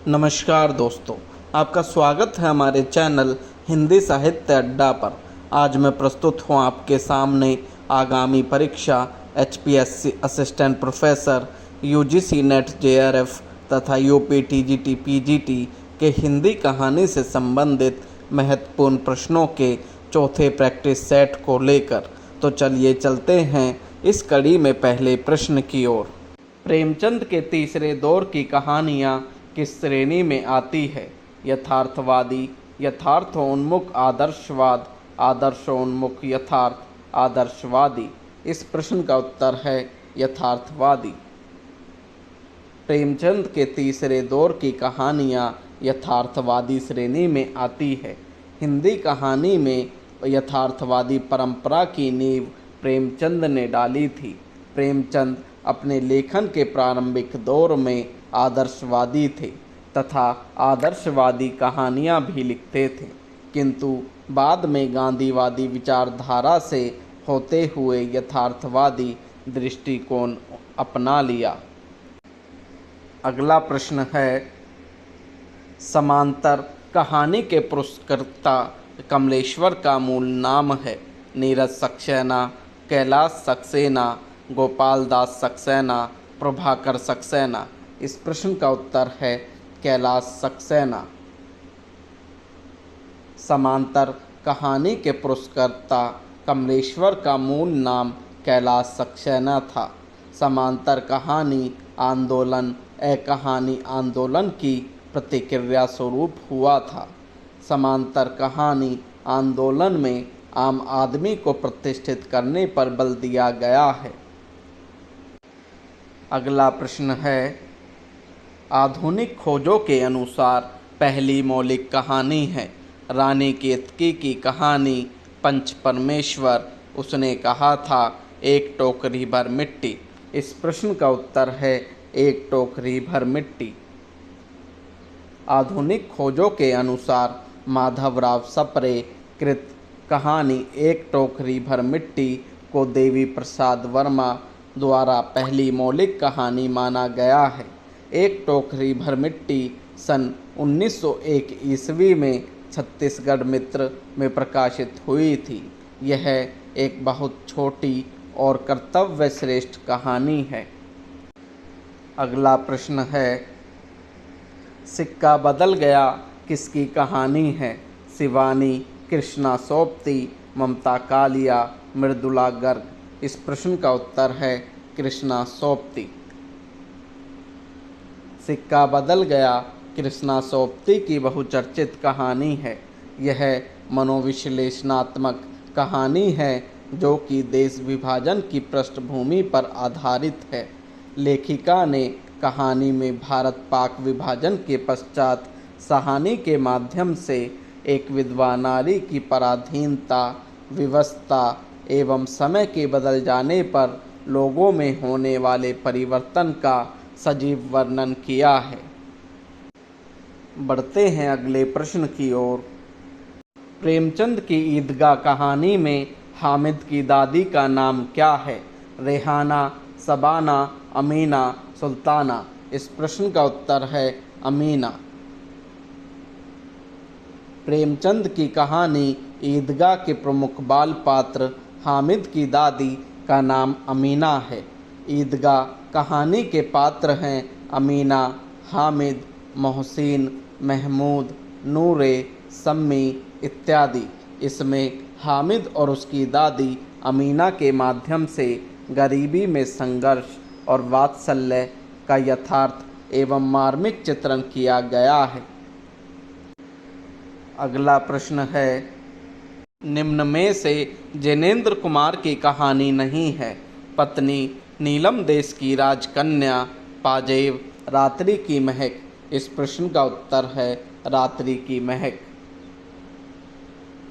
नमस्कार दोस्तों, आपका स्वागत है हमारे चैनल हिंदी साहित्य अड्डा पर। आज मैं प्रस्तुत हूँ आपके सामने आगामी परीक्षा HPSC assistant professor, UGC net JRF तथा UPTGT PGT के हिंदी कहानी से संबंधित महत्वपूर्ण प्रश्नों के चौथे प्रैक्टिस सेट को लेकर। तो चलिए चलते हैं इस कड़ी में पहले प्रश्न की ओर। प्रेमचंद के तीसरे दौर की कहानियाँ किस श्रेणी में आती है? यथार्थवादी, यथार्थोन्मुख आदर्शवाद, आदर्शोन्मुख यथार्थ, आदर्शवादी। इस प्रश्न का उत्तर है यथार्थवादी। प्रेमचंद के तीसरे दौर की कहानियाँ यथार्थवादी श्रेणी में आती है। हिंदी कहानी में यथार्थवादी परंपरा की नींव प्रेमचंद ने डाली थी। प्रेमचंद अपने लेखन के प्रारंभिक दौर में आदर्शवादी थे तथा आदर्शवादी कहानियाँ भी लिखते थे, किंतु बाद में गांधीवादी विचारधारा से होते हुए यथार्थवादी दृष्टिकोण अपना लिया। अगला प्रश्न है, समांतर कहानी के पुरस्कर्ता कमलेश्वर का मूल नाम है? नीरज सक्सेना, कैलाश सक्सेना, गोपाल दास सक्सेना, प्रभाकर सक्सेना। इस प्रश्न का उत्तर है कैलाश सक्सेना। समांतर कहानी के पुरस्कर्ता कमलेश्वर का मूल नाम कैलाश सक्सेना था। समांतर कहानी आंदोलन कहानी आंदोलन की प्रतिक्रिया स्वरूप हुआ था। समांतर कहानी आंदोलन में आम आदमी को प्रतिष्ठित करने पर बल दिया गया है। अगला प्रश्न है, आधुनिक खोजों के अनुसार पहली मौलिक कहानी है? रानी केतकी की कहानी पंच परमेश्वर, उसने कहा था एक टोकरी भर मिट्टी। इस प्रश्न का उत्तर है एक टोकरी भर मिट्टी। आधुनिक खोजों के अनुसार माधवराव सप्रे कृत कहानी एक टोकरी भर मिट्टी को देवी प्रसाद वर्मा द्वारा पहली मौलिक कहानी माना गया है। एक टोकरी भर मिट्टी सन 1901 ईस्वी में छत्तीसगढ़ मित्र में प्रकाशित हुई थी। यह एक बहुत छोटी और कर्तव्य श्रेष्ठ कहानी है। अगला प्रश्न है, सिक्का बदल गया किसकी कहानी है? शिवानी, कृष्णा सोबती, ममता कालिया, मृदुला गर्ग। इस प्रश्न का उत्तर है कृष्णा सोबती। सिक्का बदल गया कृष्णा सोबती की बहुचर्चित कहानी है। यह मनोविश्लेषणात्मक कहानी है जो कि देश विभाजन की पृष्ठभूमि पर आधारित है। लेखिका ने कहानी में भारत पाक विभाजन के पश्चात कहानी के माध्यम से एक विधवा नारी की पराधीनता, विवशता एवं समय के बदल जाने पर लोगों में होने वाले परिवर्तन का सजीव वर्णन किया है। बढ़ते हैं अगले प्रश्न की ओर। प्रेमचंद की ईदगाह कहानी में हामिद की दादी का नाम क्या है? रेहाना, शबाना, अमीना, सुल्ताना। इस प्रश्न का उत्तर है अमीना। प्रेमचंद की कहानी ईदगाह के प्रमुख बाल पात्र हामिद की दादी का नाम अमीना है। ईदगाह कहानी के पात्र हैं अमीना, हामिद, मोहसिन, महमूद, नूरे, सम्मी इत्यादि। इसमें हामिद और उसकी दादी अमीना के माध्यम से गरीबी में संघर्ष और वात्सल्य का यथार्थ एवं मार्मिक चित्रण किया गया है। अगला प्रश्न है, निम्न में से जैनेन्द्र कुमार की कहानी नहीं है? पत्नी, नीलम देश की राजकन्या, पाजेब, रात्रि की महक। इस प्रश्न का उत्तर है रात्रि की महक।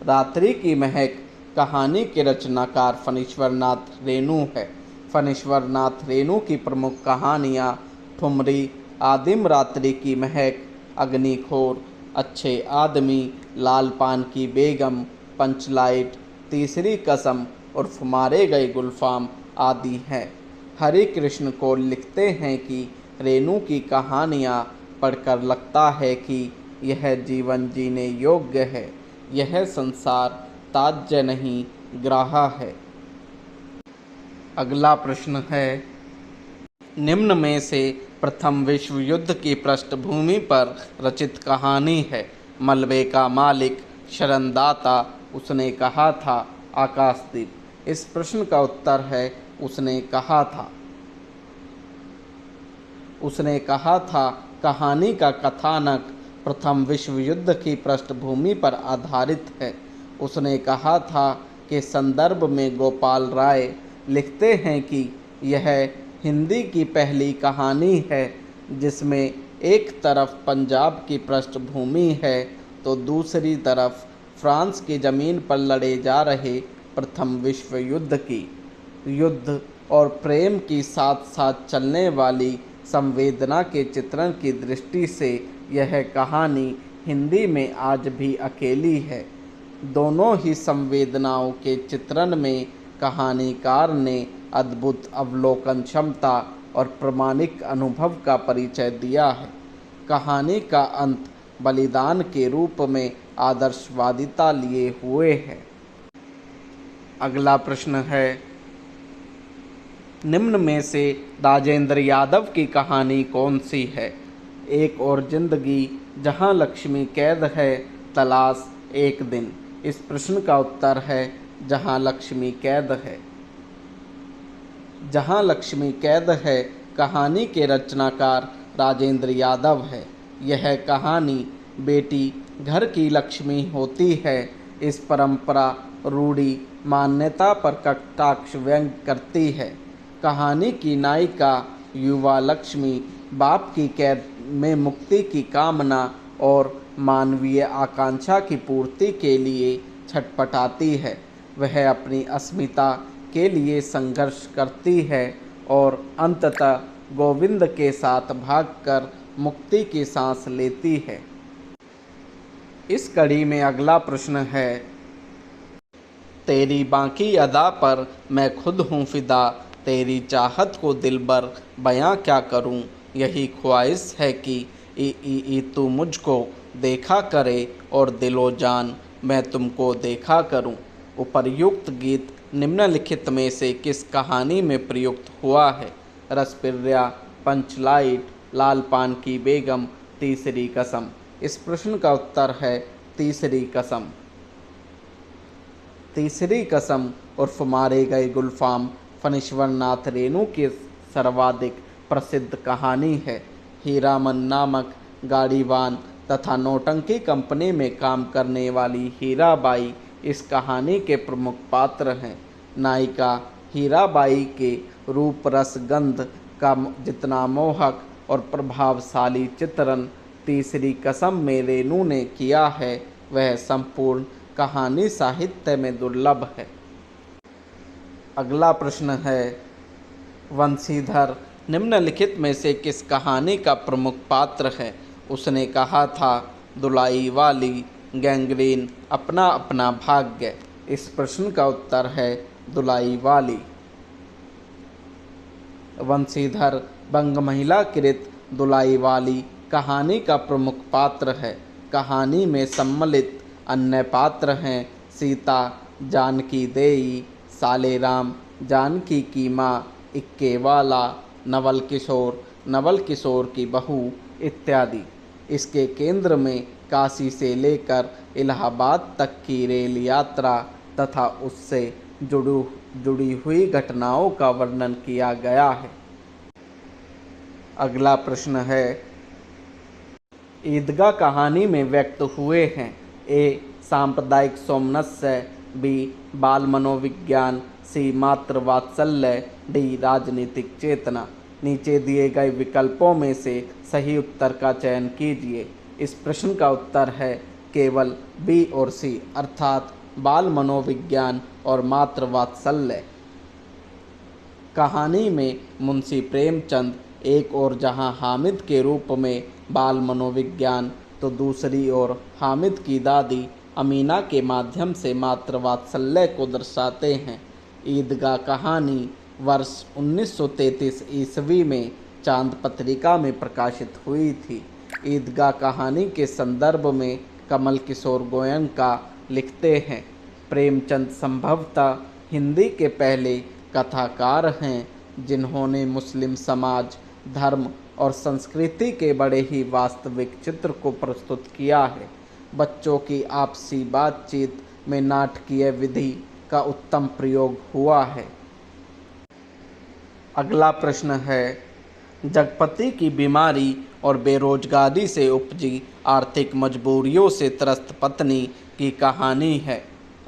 रात्रि की महक कहानी के रचनाकार फणीश्वर नाथ रेणु है। फणीश्वर नाथ रेणु की प्रमुख कहानियाँ ठुमरी, आदिम रात्रि की महक, अग्निखोर, अच्छे आदमी, लाल पान की बेगम, पंचलाइट, तीसरी कसम उर्फ मारे गए गुलफाम आदि हैं। हरि कृष्ण कोल लिखते हैं कि रेणु की कहानियाँ पढ़कर लगता है कि यह जीवन जीने योग्य है। यह संसार त्याज्य नहीं ग्राह्य है। अगला प्रश्न है, निम्न में से प्रथम विश्व युद्ध की पृष्ठभूमि पर रचित कहानी है। मलबे का मालिक शरणदाता उसने कहा था। आकाशदीप। इस प्रश्न का उत्तर है उसने कहा था। उसने कहा था कहानी का कथानक प्रथम विश्व युद्ध की पृष्ठभूमि पर आधारित है। उसने कहा था कि संदर्भ में गोपाल राय लिखते हैं कि यह हिंदी की पहली कहानी है जिसमें एक तरफ पंजाब की पृष्ठभूमि है तो दूसरी तरफ फ्रांस की ज़मीन पर लड़े जा रहे प्रथम विश्व युद्ध की युद्ध और प्रेम की साथ साथ चलने वाली संवेदना के चित्रण की दृष्टि से यह कहानी हिंदी में आज भी अकेली है। दोनों ही संवेदनाओं के चित्रण में कहानीकार ने अद्भुत अवलोकन क्षमता और प्रामाणिक अनुभव का परिचय दिया है। कहानी का अंत बलिदान के रूप में आदर्शवादिता लिए हुए है। अगला प्रश्न है, निम्न में से राजेंद्र यादव की कहानी कौन सी है? एक और जिंदगी, जहां लक्ष्मी कैद है, तलाश एक दिन। इस प्रश्न का उत्तर है जहां लक्ष्मी कैद है। जहां लक्ष्मी कैद है कहानी के रचनाकार राजेंद्र यादव है। यह कहानी बेटी घर की लक्ष्मी होती है इस परंपरा रूढ़ी मान्यता पर कटाक्ष व्यंग करती है। कहानी की नायिका युवा लक्ष्मी बाप की कैद में मुक्ति की कामना और मानवीय आकांक्षा की पूर्ति के लिए छटपटाती है। वह अपनी अस्मिता के लिए संघर्ष करती है और अंततः गोविंद के साथ भागकर मुक्ति की सांस लेती है। इस कड़ी में अगला प्रश्न है, तेरी बाकी अदा पर मैं खुद हूँ फिदा, तेरी चाहत को दिलबर बयां क्या करूँ। यही ख्वाहिश है कि तू मुझको देखा करे और दिलो जान मैं तुमको देखा करूँ। उपर्युक्त गीत निम्नलिखित में से किस कहानी में प्रयुक्त हुआ है? रसपिर्या, पंचलाइट, लाल पान की बेगम, तीसरी कसम। इस प्रश्न का उत्तर है तीसरी कसम। तीसरी कसम उर्फ मारे गए गुलफाम फणीश्वर नाथ रेणु की सर्वाधिक प्रसिद्ध कहानी है। हीरामन नामक गाड़ीवान तथा नौटंकी कंपनी में काम करने वाली हीराबाई इस कहानी के प्रमुख पात्र हैं। नायिका हीराबाई के रूप रस गंध का जितना मोहक और प्रभावशाली चित्रण तीसरी कसम में रेणु ने किया है वह संपूर्ण कहानी साहित्य में दुर्लभ है। अगला प्रश्न है, वंशीधर निम्नलिखित में से किस कहानी का प्रमुख पात्र है? उसने कहा था दुलाई वाली, गैंग्रीन, अपना अपना भाग्य। इस प्रश्न का उत्तर है दुलाई वाली। वंशीधर बंग महिला कृत दुलाई वाली कहानी का प्रमुख पात्र है। कहानी में सम्मिलित अन्य पात्र हैं सीता, जानकी देई, सालेराम, जानकी की माँ, इक्केवाला, नवल किशोर की बहू इत्यादि। इसके केंद्र में काशी से लेकर इलाहाबाद तक की रेल यात्रा तथा उससे जुड़ी हुई घटनाओं का वर्णन किया गया है। अगला प्रश्न है, ईदगाह कहानी में व्यक्त हुए हैं। ए. सांप्रदायिक सौमनस्य, बी. बाल मनोविज्ञान, सी. मातृवात्सल्य, डी. राजनीतिक चेतना। नीचे दिए गए विकल्पों में से सही उत्तर का चयन कीजिए। इस प्रश्न का उत्तर है केवल बी और सी, अर्थात बाल मनोविज्ञान और मातृवात्सल्य। कहानी में मुंशी प्रेमचंद एक और जहां हामिद के रूप में बाल मनोविज्ञान तो दूसरी ओर हामिद की दादी अमीना के माध्यम से मातृवात्सल्य को दर्शाते हैं। ईदगाह कहानी वर्ष 1933 ईस्वी में चांद पत्रिका में प्रकाशित हुई थी। ईदगाह कहानी के संदर्भ में कमल किशोर गोयनका लिखते हैं, प्रेमचंद संभवतः हिंदी के पहले कथाकार हैं जिन्होंने मुस्लिम समाज, धर्म और संस्कृति के बड़े ही वास्तविक चित्र को प्रस्तुत किया है। बच्चों की आपसी बातचीत में नाटकीय विधि का उत्तम प्रयोग हुआ है। अगला प्रश्न है, जगपति की बीमारी और बेरोजगारी से उपजी आर्थिक मजबूरियों से त्रस्त पत्नी की कहानी है।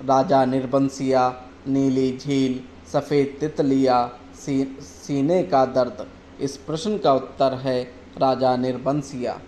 राजा निर्बंसिया, नीली झील, सफ़ेद तितलिया, सीने का दर्द। इस प्रश्न का उत्तर है राजा निर्बंसिया।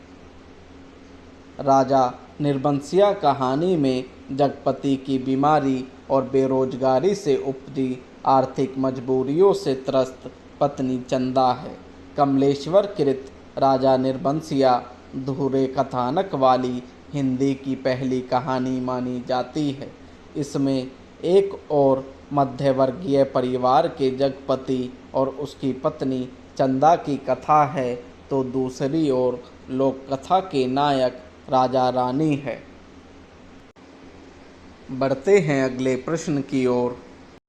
राजा निर्बंसिया कहानी में जगपति की बीमारी और बेरोजगारी से उपजी आर्थिक मजबूरियों से त्रस्त पत्नी चंदा है। कमलेश्वर कृत राजा निर्बंसिया धुरे कथानक वाली हिंदी की पहली कहानी मानी जाती है। इसमें एक और मध्यवर्गीय परिवार के जगपति और उसकी पत्नी चंदा की कथा है, तो दूसरी ओर लोक कथा के नायक राजा रानी है। बढ़ते हैं अगले प्रश्न की ओर।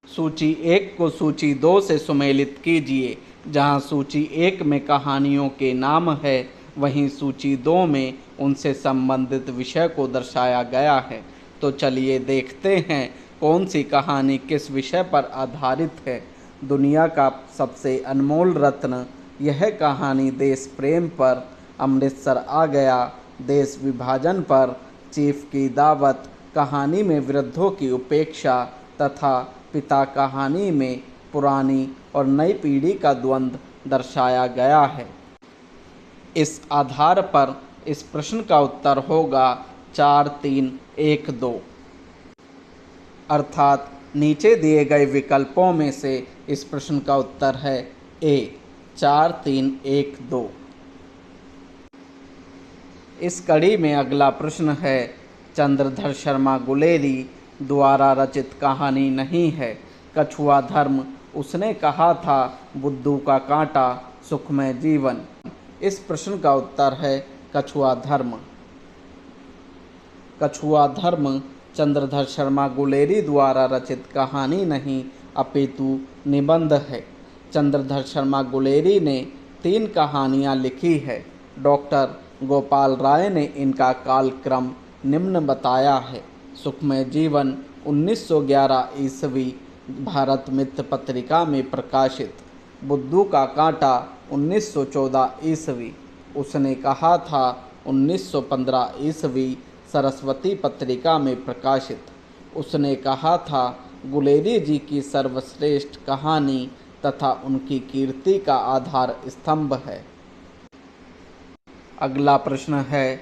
सूची 1 को सूची 2 से सुमेलित कीजिए। जहां सूची 1 में कहानियों के नाम है, वहीं सूची 2 में उनसे संबंधित विषय को दर्शाया गया है। तो चलिए देखते हैं कौन सी कहानी किस विषय पर आधारित है। दुनिया का सबसे अनमोल रत्न, यह कहानी देश प्रेम पर, अमृतसर आ गया, देश विभाजन पर, चीफ की दावत, कहानी में वृद्धों की उपेक्षा तथा पिता कहानी में पुरानी और नई पीढ़ी का द्वंद्व दर्शाया गया है। इस आधार पर इस प्रश्न का उत्तर होगा 4, 3, 1, 2। अर्थात नीचे दिए गए विकल्पों में से इस प्रश्न का उत्तर है ए, 4, 3, 1, 2। इस कड़ी में अगला प्रश्न है, चंद्रधर शर्मा गुलेरी द्वारा रचित कहानी नहीं है। कछुआ धर्म, उसने कहा था, बुद्धू का कांटा, सुखमय जीवन। इस प्रश्न का उत्तर है कछुआ धर्म। कछुआ धर्म चंद्रधर शर्मा गुलेरी द्वारा रचित कहानी नहीं अपितु निबंध है। चंद्रधर शर्मा गुलेरी ने 3 कहानियाँ लिखी है। डॉक्टर गोपाल राय ने इनका कालक्रम निम्न बताया है। सुखमय जीवन 1911 ईस्वी भारत मित्र पत्रिका में प्रकाशित। बुद्धू का कांटा 1914 ईस्वी, उसने कहा था 1915 ईस्वी सरस्वती पत्रिका में प्रकाशित। उसने कहा था गुलेरी जी की सर्वश्रेष्ठ कहानी तथा उनकी कीर्ति का आधार स्तंभ है। अगला प्रश्न है,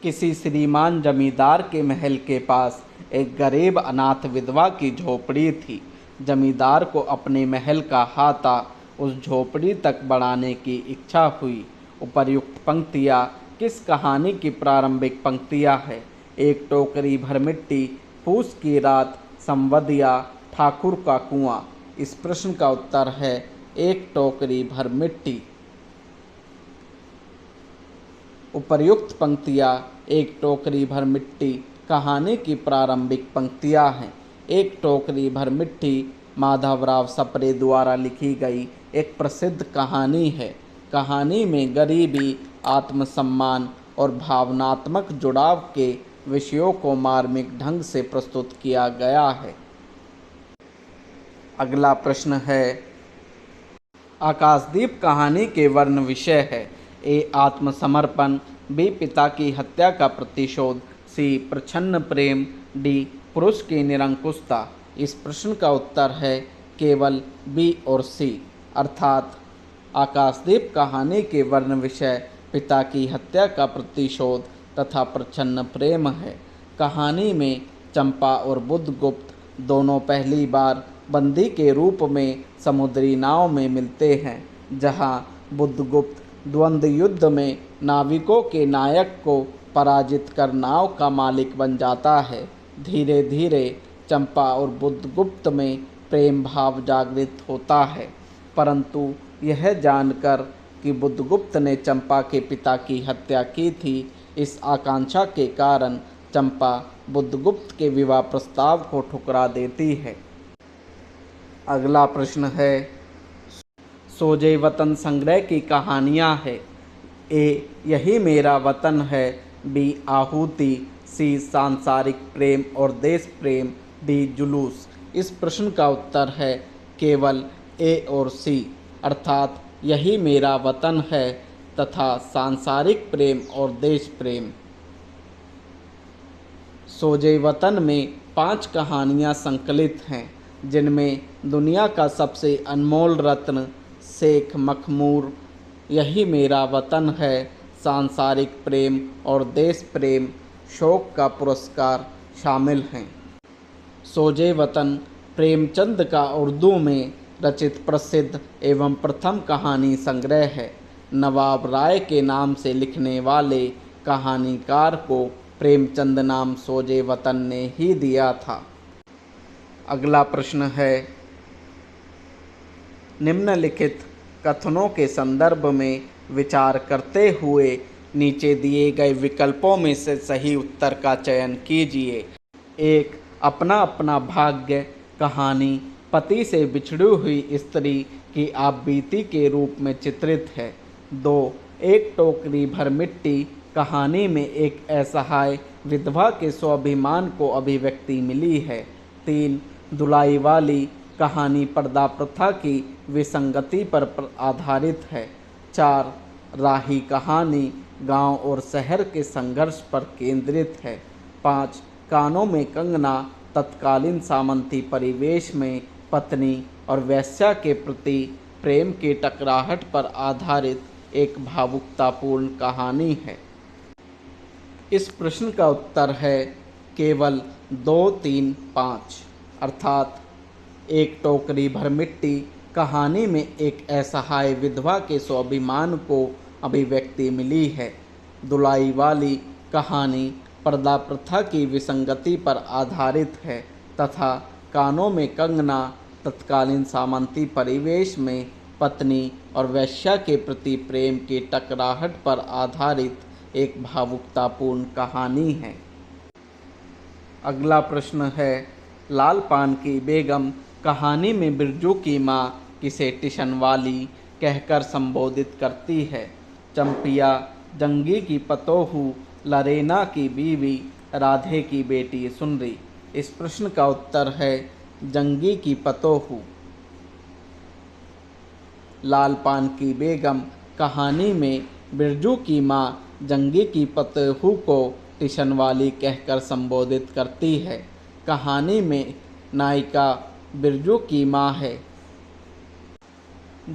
किसी श्रीमान जमींदार के महल के पास एक गरीब अनाथ विधवा की झोपड़ी थी। जमींदार को अपने महल का हाता उस झोपड़ी तक बढ़ाने की इच्छा हुई। उपर्युक्त पंक्तियाँ किस कहानी की प्रारंभिक पंक्तियाँ है? एक टोकरी भर मिट्टी, पूस की रात, संवदिया, ठाकुर का कुआं। इस प्रश्न का उत्तर है एक टोकरी भर मिट्टी। उपर्युक्त पंक्तियाँ एक टोकरी भर मिट्टी कहानी की प्रारंभिक पंक्तियाँ हैं। एक टोकरी भर मिट्टी माधवराव सप्रे द्वारा लिखी गई एक प्रसिद्ध कहानी है। कहानी में गरीबी, आत्मसम्मान और भावनात्मक जुड़ाव के विषयों को मार्मिक ढंग से प्रस्तुत किया गया है। अगला प्रश्न है, आकाशदीप कहानी के वर्ण विषय है। ए, आत्मसमर्पण, बी, पिता की हत्या का प्रतिशोध, सी, प्रच्छन्न प्रेम, डी, पुरुष की निरंकुशता। इस प्रश्न का उत्तर है केवल बी और सी, अर्थात आकाशदीप कहानी के वर्ण विषय पिता की हत्या का प्रतिशोध तथा प्रच्छन्न प्रेम है। कहानी में चंपा और बुद्धगुप्त दोनों पहली बार बंदी के रूप में समुद्री नाव में मिलते हैं, जहां बुद्धगुप्त द्वंद्व युद्ध में नाविकों के नायक को पराजित कर नाव का मालिक बन जाता है। धीरे धीरे चंपा और बुद्धगुप्त में प्रेम भाव जागृत होता है, परंतु यह जानकर कि बुद्धगुप्त ने चंपा के पिता की हत्या की थी। इस आकांक्षा के कारण चंपा बुद्धगुप्त के विवाह प्रस्ताव को ठुकरा देती है। अगला प्रश्न है, सोजे वतन संग्रह की कहानियाँ है। ए, यही मेरा वतन है। बी, आहुति। सी, सांसारिक प्रेम और देश प्रेम। डी, जुलूस। इस प्रश्न का उत्तर है केवल ए और सी, अर्थात यही मेरा वतन है तथा सांसारिक प्रेम और देश प्रेम। सोजे वतन में 5 कहानियाँ संकलित हैं, जिनमें दुनिया का सबसे अनमोल रत्न शेख मखमूर, यही मेरा वतन है, सांसारिक प्रेम और देश प्रेम, शोक का पुरस्कार शामिल हैं। सोजे वतन प्रेमचंद का उर्दू में रचित प्रसिद्ध एवं प्रथम कहानी संग्रह है। नवाब राय के नाम से लिखने वाले कहानीकार को प्रेमचंद नाम सोजे वतन ने ही दिया था। अगला प्रश्न है, निम्नलिखित कथनों के संदर्भ में विचार करते हुए नीचे दिए गए विकल्पों में से सही उत्तर का चयन कीजिए। 1, अपना अपना भाग्य कहानी पति से बिछड़ी हुई स्त्री की आप बीती के रूप में चित्रित है। 2, एक टोकरी भर मिट्टी कहानी में एक असहाय विधवा के स्वाभिमान को अभिव्यक्ति मिली है। 3, दुलाई वाली कहानी पर्दा प्रथा की विसंगति पर आधारित है। 4, राही कहानी गांव और शहर के संघर्ष पर केंद्रित है। 5, कानों में कंगना तत्कालीन सामंती परिवेश में पत्नी और वेश्या के प्रति प्रेम की टकराहट पर आधारित एक भावुकतापूर्ण कहानी है। इस प्रश्न का उत्तर है केवल 2, 3, 5, अर्थात एक टोकरी भर मिट्टी कहानी में एक असहाय विधवा के स्वाभिमान को अभिव्यक्ति मिली है। दुलाई वाली कहानी पर्दा प्रथा की विसंगति पर आधारित है तथा कानों में कंगना तत्कालीन सामंती परिवेश में पत्नी और वेश्या के प्रति प्रेम की टकराहट पर आधारित एक भावुकतापूर्ण कहानी है। अगला प्रश्न है, लाल पान की बेगम कहानी में बिरजू की माँ किसे टिशनवाली कहकर संबोधित करती है? चंपिया, जंगी की पतोहू, लरेना की बीवी, राधे की बेटी सुनरी। इस प्रश्न का उत्तर है जंगी की पतोहू। लाल पान की बेगम कहानी में बिरजू की माँ जंगी की पतोहू को टिशनवाली कहकर संबोधित करती है। कहानी में नायिका बिरजू की माँ है,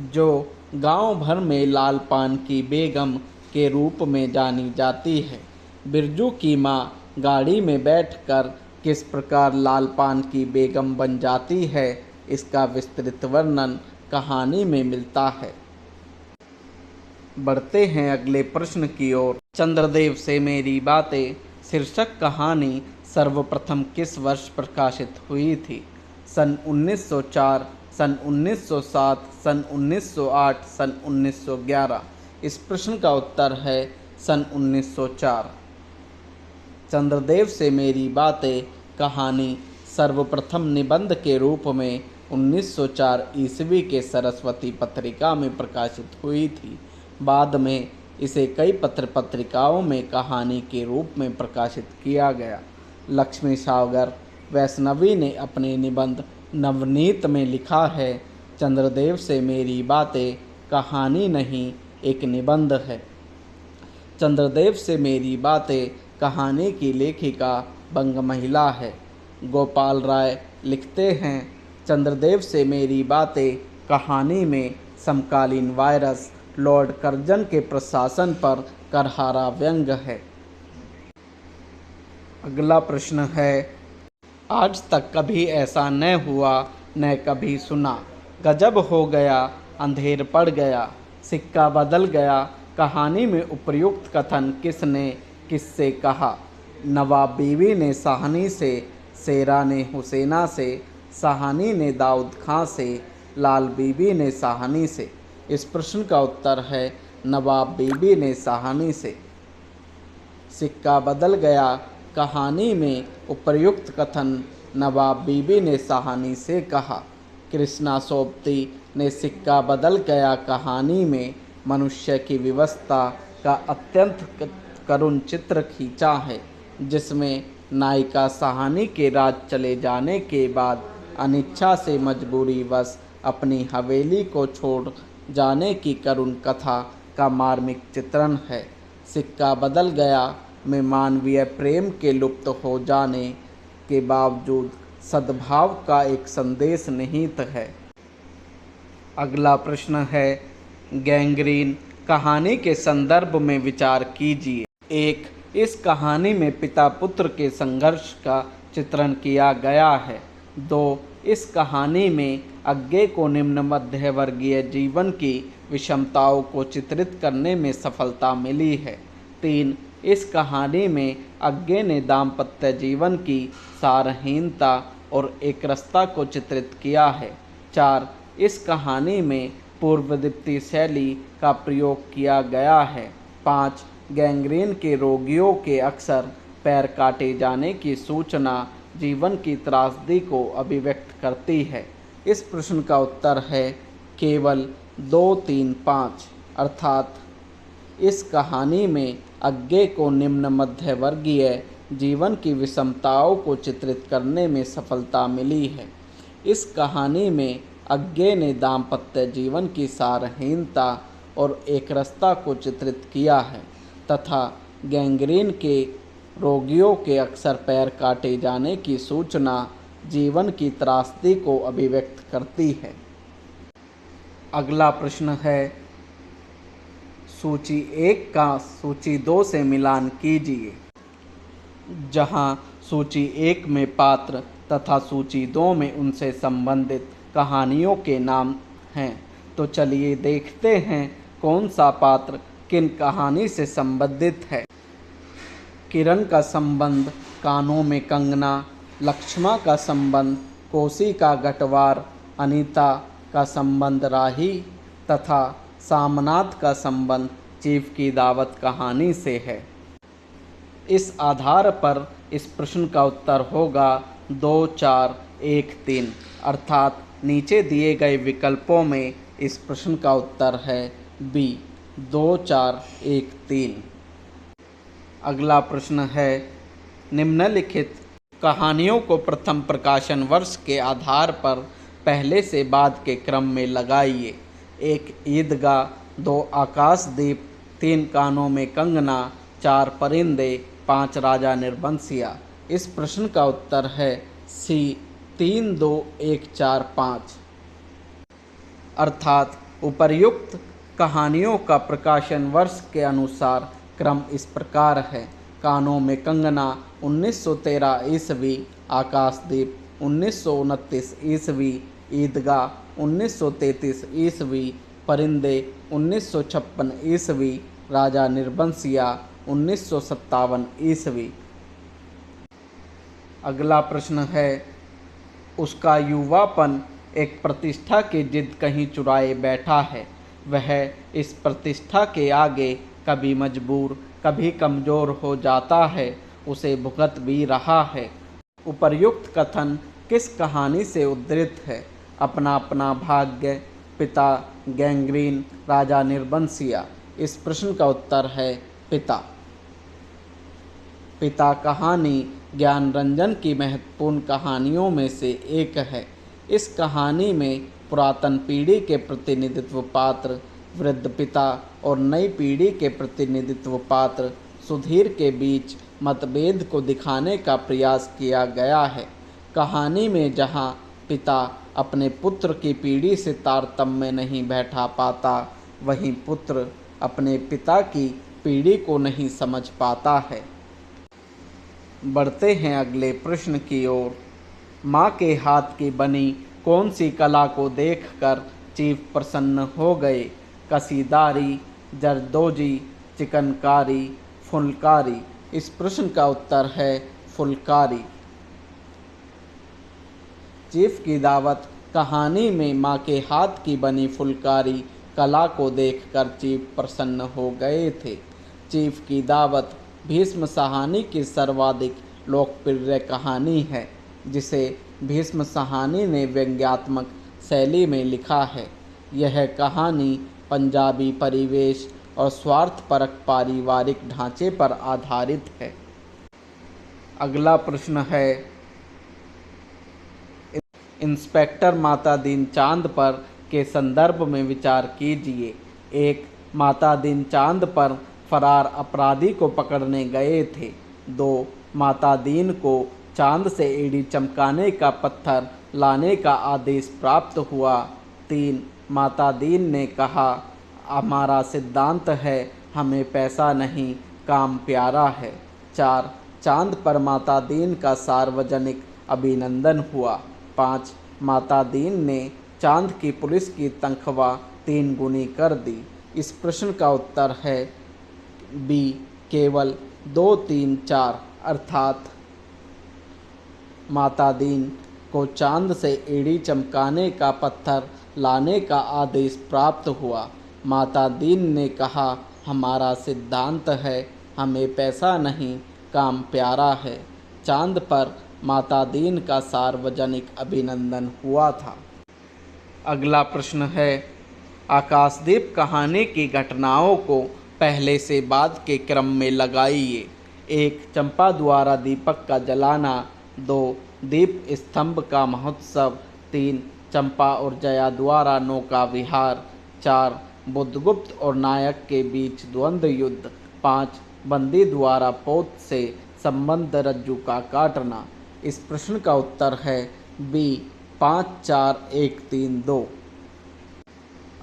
जो गांव भर में लाल पान की बेगम के रूप में जानी जाती है। बिरजू की माँ गाड़ी में बैठकर किस प्रकार लाल पान की बेगम बन जाती है, इसका विस्तृत वर्णन कहानी में मिलता है। बढ़ते हैं अगले प्रश्न की ओर। चंद्रदेव से मेरी बातें शीर्षक कहानी सर्वप्रथम किस वर्ष प्रकाशित हुई थी? सन 1904, सन 1907, सन 1908, सन 1911। इस प्रश्न का उत्तर है सन 1904। चंद्रदेव से मेरी बातें कहानी सर्वप्रथम निबंध के रूप में 1904 ईस्वी के सरस्वती पत्रिका में प्रकाशित हुई थी। बाद में इसे कई पत्र पत्रिकाओं में कहानी के रूप में प्रकाशित किया गया। लक्ष्मी सागर वैष्णवी ने अपने निबंध नवनीत में लिखा है, चंद्रदेव से मेरी बातें कहानी नहीं एक निबंध है। चंद्रदेव से मेरी बातें कहानी की लेखिका बंग महिला है। गोपाल राय लिखते हैं, चंद्रदेव से मेरी बातें कहानी में समकालीन वायरस लॉर्ड कर्जन के प्रशासन पर करहारा व्यंग है। अगला प्रश्न है, आज तक कभी ऐसा न हुआ न कभी सुना, गजब हो गया, अंधेर पड़ गया, सिक्का बदल गया। कहानी में उपर्युक्त कथन किसने किससे कहा? नवाब बीवी ने साहनी से, शेरा ने हुसैना से, साहनी ने दाऊद खां से, लाल बीबी ने साहनी से। इस प्रश्न का उत्तर है नवाब बीबी ने साहनी से। सिक्का बदल गया कहानी में उपर्युक्त कथन नवाब बीबी ने साहनी से कहा। कृष्णा सोबती ने सिक्का बदल गया कहानी में मनुष्य की विवशता का अत्यंत करुण चित्र खींचा है, जिसमें नायिका साहनी के राज चले जाने के बाद अनिच्छा से मजबूरीवश अपनी हवेली को छोड़ जाने की करुण कथा का मार्मिक चित्रण है। सिक्का बदल गया में मानवीय प्रेम के लुप्त हो जाने के बावजूद सद्भाव का एक संदेश निहित है। अगला प्रश्न है, गैंग्रीन कहानी के संदर्भ में विचार कीजिए। 1. इस कहानी में पिता पुत्र के संघर्ष का चित्रण किया गया है। 2. इस कहानी में अज्ञे को निम्न मध्यवर्गीय जीवन की विषमताओं को चित्रित करने में सफलता मिली है। 3. इस कहानी में अज्ञे ने दाम्पत्य जीवन की सारहीनता और एकरसता को चित्रित किया है। 4. इस कहानी में पूर्वदिप्ती शैली का प्रयोग किया गया है। 5. गैंग्रीन के रोगियों के अक्सर पैर काटे जाने की सूचना जीवन की त्रासदी को अभिव्यक्त करती है। इस प्रश्न का उत्तर है केवल 2, 3, 5, अर्थात इस कहानी में अज्ञे को निम्न मध्यवर्गीय जीवन की विषमताओं को चित्रित करने में सफलता मिली है। इस कहानी में अज्ञे ने दाम्पत्य जीवन की सारहीनता और एकरसता को चित्रित किया है तथा गैंग्रीन के रोगियों के अक्सर पैर काटे जाने की सूचना जीवन की त्रासदी को अभिव्यक्त करती है। अगला प्रश्न है, सूची 1 का सूची 2 से मिलान कीजिए। जहां सूची 1 में पात्र तथा सूची 2 में उनसे संबंधित कहानियों के नाम हैं, तो चलिए देखते हैं कौन सा पात्र किन कहानी से संबंधित है। किरण का संबंध कानों में कंगना, लक्ष्मा का संबंध कोसी का गटवार, अनीता का संबंध राही तथा सामनाथ का संबंध चीफ की दावत कहानी से है। इस आधार पर इस प्रश्न का उत्तर होगा 2, 4, 1, 3, अर्थात नीचे दिए गए विकल्पों में इस प्रश्न का उत्तर है बी, 2, 4, 1, 3। अगला प्रश्न है, निम्नलिखित कहानियों को प्रथम प्रकाशन वर्ष के आधार पर पहले से बाद के क्रम में लगाइए। 1. ईदगाह, 2. आकाशदीप, 3. कानों में कंगना, 4. परिंदे, 5. राजा निर्बंसिया। इस प्रश्न का उत्तर है सी, 3, 2, 1, 4, 5, अर्थात उपर्युक्त कहानियों का प्रकाशन वर्ष के अनुसार क्रम इस प्रकार है। कानों में कंगना 1913 ईस्वी, आकाशदीप 1929 ईस्वी, ईदगाह 1933 ईस्वी, परिंदे 1956 ईस्वी, राजा निर्बंसिया 1957 ईस्वी। अगला प्रश्न है, उसका युवापन एक प्रतिष्ठा की जिद कहीं चुराए बैठा है। वह इस प्रतिष्ठा के आगे कभी मजबूर कभी कमज़ोर हो जाता है, उसे भुगत भी रहा है। उपर्युक्त कथन किस कहानी से उद्धृत है? अपना अपना भाग्य, पिता, गैंग्रीन, राजा निर्बंसिया। इस प्रश्न का उत्तर है पिता। पिता कहानी ज्ञानरंजन की महत्वपूर्ण कहानियों में से एक है। इस कहानी में पुरातन पीढ़ी के प्रतिनिधित्व पात्र वृद्ध पिता और नई पीढ़ी के प्रतिनिधित्व पात्र सुधीर के बीच मतभेद को दिखाने का प्रयास किया गया है। कहानी में जहां पिता अपने पुत्र की पीढ़ी से तारतम्य नहीं बैठा पाता, वहीं पुत्र अपने पिता की पीढ़ी को नहीं समझ पाता है। बढ़ते हैं अगले प्रश्न की ओर। माँ के हाथ की बनी कौन सी कला को देखकर चीफ प्रसन्न हो गए? कसीदारी, जरदोजी, चिकनकारी, फुलकारी। इस प्रश्न का उत्तर है फुलकारी। चीफ की दावत कहानी में माँ के हाथ की बनी फुलकारी कला को देखकर चीफ प्रसन्न हो गए थे। चीफ की दावत भीष्म साहनी की सर्वाधिक लोकप्रिय कहानी है, जिसे भीष्म साहनी ने व्यंग्यात्मक शैली में लिखा है। यह कहानी पंजाबी परिवेश और स्वार्थपरक पारिवारिक ढांचे पर आधारित है। अगला प्रश्न है, इंस्पेक्टर माता दीनचांद पर के संदर्भ में विचार कीजिए। एक, माता दीनचांद पर फरार अपराधी को पकड़ने गए थे। 2, माता दीन को चांद से एड़ी चमकाने का पत्थर लाने का आदेश प्राप्त हुआ। 3, माता दीन ने कहा, हमारा सिद्धांत है, हमें पैसा नहीं, काम प्यारा है। 4, चांद पर माता दीन का सार्वजनिक अभिनंदन हुआ। 5, माता दीन ने चांद की पुलिस की तनख्वाह 3 गुनी कर दी। इस प्रश्न का उत्तर है बी, केवल 2, 3, 4, अर्थात माता दीन को चांद से एड़ी चमकाने का पत्थर लाने का आदेश प्राप्त हुआ। माता दीन ने कहा, हमारा सिद्धांत है, हमें पैसा नहीं, काम प्यारा है। चांद पर माता दीन का सार्वजनिक अभिनंदन हुआ था। अगला प्रश्न है, आकाशदीप कहानी की घटनाओं को पहले से बाद के क्रम में लगाइए। 1, चंपा द्वारा दीपक का जलाना। 2, दीप स्तंभ का महोत्सव। 3, चंपा और जया द्वारा नौका विहार। 4, बुद्धगुप्त और नायक के बीच द्वंद्व युद्ध। 5, बंदी द्वारा पोत से संबंध रज्जू का काटना। इस प्रश्न का उत्तर है बी, 5, 4, 1, 3, 2,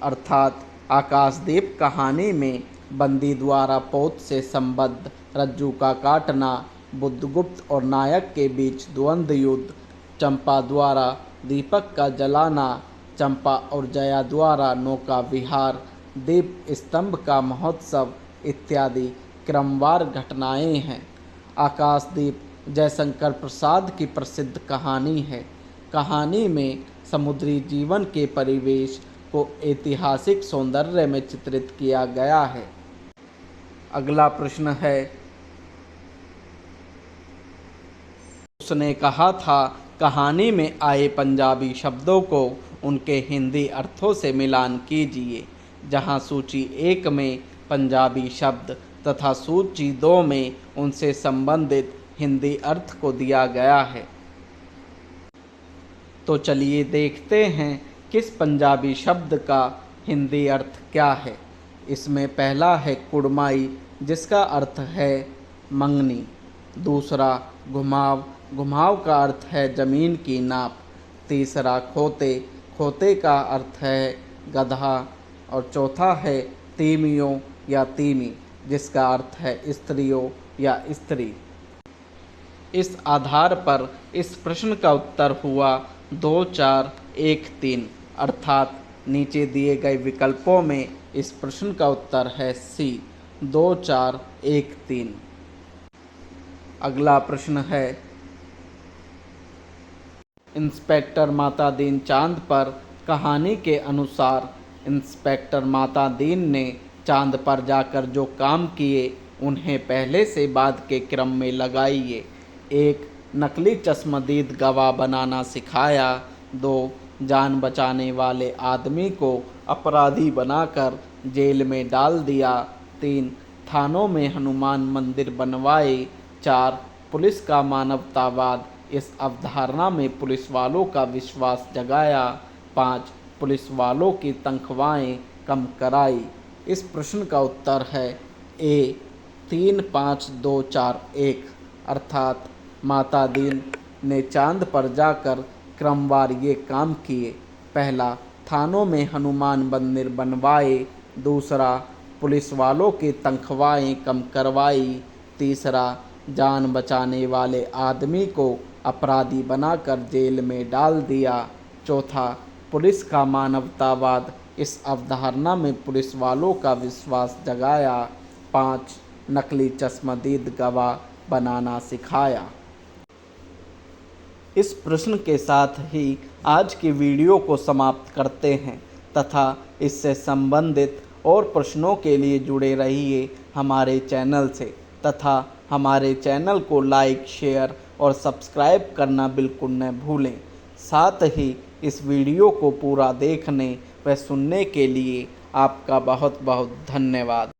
अर्थात आकाशदीप कहानी में बंदी द्वारा पोत से संबद्ध रज्जू का काटना, बुद्धगुप्त और नायक के बीच द्वंद्व युद्ध, चंपा द्वारा दीपक का जलाना, चंपा और जया द्वारा नौका विहार, दीप स्तंभ का महोत्सव इत्यादि क्रमवार घटनाएं हैं। आकाशदीप जयशंकर प्रसाद की प्रसिद्ध कहानी है। कहानी में समुद्री जीवन के परिवेश को ऐतिहासिक सौंदर्य में चित्रित किया गया है। अगला प्रश्न है, उसने कहा था, कहानी में आए पंजाबी शब्दों को उनके हिंदी अर्थों से मिलान कीजिए। जहां सूची 1 में पंजाबी शब्द तथा सूची 2 में उनसे संबंधित हिंदी अर्थ को दिया गया है। तो चलिए देखते हैं किस पंजाबी शब्द का हिंदी अर्थ क्या है। इसमें पहला है कुड़माई, जिसका अर्थ है मंगनी। दूसरा घुमाव, घुमाव का अर्थ है जमीन की नाप। तीसरा खोते, खोते का अर्थ है गधा। और चौथा है तीमियों या तीमी, जिसका अर्थ है स्त्रियों या स्त्री। इस आधार पर इस प्रश्न का उत्तर हुआ 2, 4, 1, 3, अर्थात नीचे दिए गए विकल्पों में इस प्रश्न का उत्तर है सी, 2, 4, 1, 3। अगला प्रश्न है, इंस्पेक्टर माता दीनचांद पर कहानी के अनुसार इंस्पेक्टर माता दीन ने चांद पर जाकर जो काम किए उन्हें पहले से बाद के क्रम में लगाइए। 1, नकली चश्मदीद गवाह बनाना सिखाया। 2, जान बचाने वाले आदमी को अपराधी बनाकर जेल में डाल दिया। 3, थानों में हनुमान मंदिर बनवाए। 4, पुलिस का मानवतावाद, इस अवधारणा में पुलिस वालों का विश्वास जगाया। 5, पुलिस वालों की तनख्वाहें कम कराई। इस प्रश्न का उत्तर है ए, 3, 5, 2, 4, 1, अर्थात माता दीन ने चांद पर जाकर क्रमवार ये काम किए। पहला, थानों में हनुमान मंदिर बनवाए। दूसरा, पुलिस वालों की तनख्वाहें कम करवाई। तीसरा, जान बचाने वाले आदमी को अपराधी बनाकर जेल में डाल दिया। चौथा, पुलिस का मानवतावाद, इस अवधारणा में पुलिस वालों का विश्वास जगाया। 5, नकली चश्मदीद गवाह बनाना सिखाया। इस प्रश्न के साथ ही आज की वीडियो को समाप्त करते हैं। तथा इससे संबंधित और प्रश्नों के लिए जुड़े रहिए हमारे चैनल से तथा हमारे चैनल को लाइक, शेयर और सब्सक्राइब करना बिल्कुल न भूलें। साथ ही इस वीडियो को पूरा देखने व सुनने के लिए आपका बहुत बहुत धन्यवाद।